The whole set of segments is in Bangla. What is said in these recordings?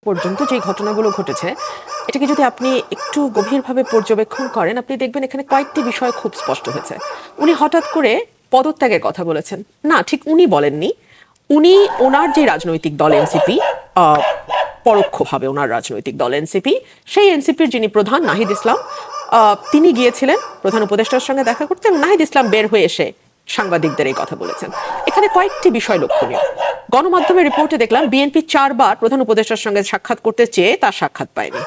পর্যন্ত যে ঘটনাগুলো ঘটেছে এটাকে যদি আপনি একটু গভীরভাবে পর্যবেক্ষণ করেন আপনি দেখবেন এখানে কয়েকটি বিষয় খুব স্পষ্ট হয়েছে। উনি হঠাৎ করে পদত্যাগের কথা বলেছেন, না ঠিক উনি বলেননি, উনি ওনার যে রাজনৈতিক দল এনসিপি, পরোক্ষভাবে ওনার রাজনৈতিক দল এনসিপি, সেই এনসিপির যিনি প্রধান নাহিদ ইসলাম, তিনি গিয়েছিলেন প্রধান উপদেষ্টার সঙ্গে দেখা করতে এবং নাহিদ ইসলাম বের হয়ে এসে সাংবাদিকদের এই কথা বলেছেন। এখানে কয়েকটি বিষয় লক্ষণীয়। গণমাধ্যমের রিপোর্টে দেখলাম বিএনপি 4 বার প্রধান উপদেষ্টার সঙ্গে সাক্ষাৎ করতে চেয়ে তার সাক্ষাৎ পায়নি।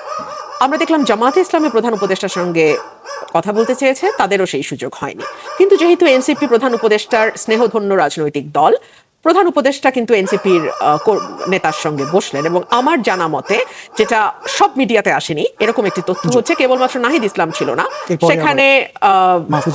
আমরা দেখলাম জামায়াতে ইসলামের প্রধান উপদেষ্টার সঙ্গে কথা বলতে চেয়েছে, তাদেরও সেই সুযোগ হয়নি। কিন্তু যেহেতু এনসিপি প্রধান উপদেষ্টার স্নেহধন্য রাজনৈতিক দল, প্রধান উপদেষ্টা কিন্তু এনসিপির নেতার সঙ্গে বসলেন এবং আমার জানা মতে, যেটা সব মিডিয়াতে আসেনি, এরকম একটি তথ্য হচ্ছে কেবলমাত্র নাহিদ ইসলাম ছিল না, সেখানে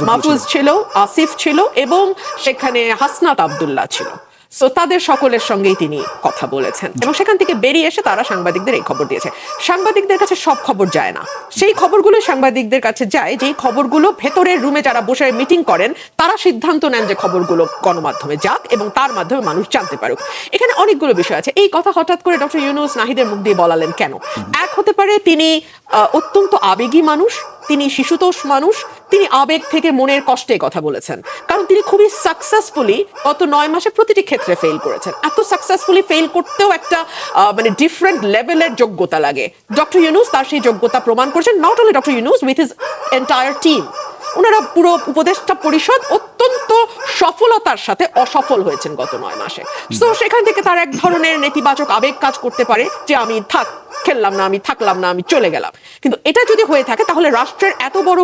মাহফুজ ছিল, আসিফ ছিল এবং সেখানে হাসনাত আব্দুল্লাহ ছিল। সো তাদের সকলের সঙ্গেই তিনি কথা বলেছেন এবং সেখান থেকে বেরিয়ে এসে তারা সাংবাদিকদের এই খবর দিয়েছে। সাংবাদিকদের কাছে সব খবর যায় না, সেই খবরগুলো সাংবাদিকদের কাছে যায় যেই খবরগুলো ভেতরের রুমে যারা বসে মিটিং করেন তারা সিদ্ধান্ত নেন যে খবরগুলো গণমাধ্যমে যাক এবং তার মাধ্যমে মানুষ জানতে পারুক। এখানে অনেকগুলো বিষয় আছে। এই কথা হঠাৎ করে ডক্টর ইউনূস নাহিদের মুখ দিয়ে বলালেন কেন? এক হতে পারে তিনি অত্যন্ত আবেগী মানুষ, তিনি শিশুতোষ মানুষ, তিনি আবেগ থেকে মনের কষ্টে কথা বলেছেন, কারণ তিনি খুবই সাকসেসফুলি গত 9 মাসে প্রতিটি ক্ষেত্রে ফেল করেছেন। এত সাকসেসফুলি ফেল করতেও একটা মানে ডিফারেন্ট লেভেলের যোগ্যতা লাগে। ডক্টর ইউনূস তার সেই যোগ্যতা প্রমাণ করেছেন। Not only doctor Yunus, with his entire team. ওনারা পুরো উপদেষ্টা পরিষদ অত্যন্ত সফলতার সাথে অসফল হয়েছেন গত 9 মাসে। তো সেখান থেকে তার এক ধরনের নেতিবাচক আবেগ কাজ করতে পারে যে আমি খেললাম না, আমি থাকলাম না, আমি চলে গেলাম। কিন্তু এটা যদি হয়ে থাকে তাহলে রাষ্ট্রের এত বড়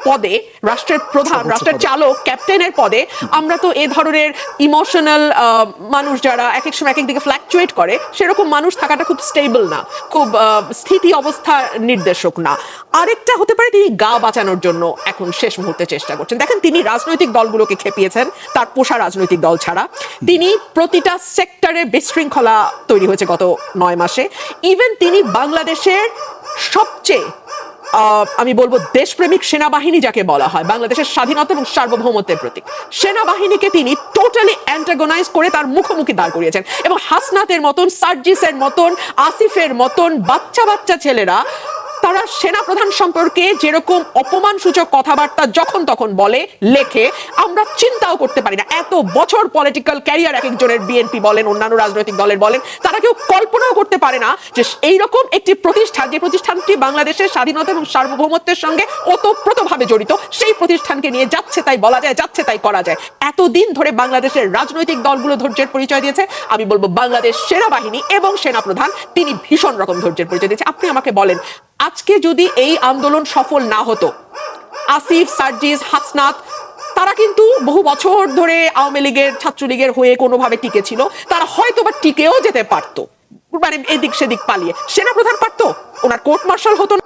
পদে, রাষ্ট্রের প্রধান, রাষ্ট্রের চালক, ক্যাপ্টেনের পদে আমরা তো এ ধরনের ইমোশনাল মানুষ যারা এক এক সময় এক এক দিকে ফ্ল্যাকচুয়েট করে, সেরকম মানুষ থাকাটা খুব স্টেবল না, খুব স্থিতি অবস্থা নির্দেশক না। আরেকটা হতে পারে তিনি গা বাঁচানোর জন্য এখন শেষ মুহূর্তে চেষ্টা করছেন। দেখেন, তিনি রাজনৈতিক দলগুলোকে খেপিয়েছেন, তার পোষা রাজনৈতিক দল ছাড়া। তিনি প্রতিটা সেক্টরে বিশৃঙ্খলা তৈরি হয়েছে গত 9 মাসে। ইভেন তিনি বাংলাদেশের সবচেয়ে আমি বলবো দেশপ্রেমিক সেনাবাহিনী যাকে বলা হয়, বাংলাদেশের স্বাধীনতা এবং সার্বভৌমত্বের প্রতীক, সেনাবাহিনীকে তিনি টোটালি অ্যান্টাগোনাইজ করে তার মুখোমুখি দাঁড় করিয়েছেন। এবং হাসনাতের মতন, সার্জিসের মতন, আসিফের মতন বাচ্চা বাচ্চা ছেলেরা তারা সেনাপ্রধান সম্পর্কে যেরকম অপমানসূচক কথাবার্তা যখন তখন বলে, লেখে, আমরা চিন্তাও করতে পারি না। এত বছর পলিটিক্যাল ক্যারিয়ার এক একজনের, বিএনপি বলেন, অন্যান্য রাজনৈতিক দলের বলেন, তারা কেউ কল্পনাও করতে পারে না যে এইরকম একটি প্রতিষ্ঠান, যে প্রতিষ্ঠানটি বাংলাদেশের স্বাধীনতা এবং সার্বভৌমত্বের সঙ্গে ওতপ্রোতভাবে জড়িত, সেই প্রতিষ্ঠানকে নিয়ে যাচ্ছে তাই বলা যায়, যাচ্ছে তাই করা যায়। এতদিন ধরে বাংলাদেশের রাজনৈতিক দলগুলো ধৈর্যের পরিচয় দিয়েছে। আমি বলবো বাংলাদেশ সেনাবাহিনী এবং সেনাপ্রধান তিনি ভীষণ রকম ধৈর্যের পরিচয় দিয়েছে। আপনি আমাকে বলেন, আজকে যদি এই আন্দোলন সফল না হতো, আসিফ, সার্জিস, হাসনাত তারা কিন্তু বহু বছর ধরে আওয়ামী লীগের, ছাত্রলীগের হয়ে কোনোভাবে টিকে ছিল, তারা হয়তো বা টিকেও যেতে পারতো, মানে এদিক সেদিক পালিয়ে। সেনাপ্রধান পারতো, ওনার কোর্ট মার্শাল হতো না।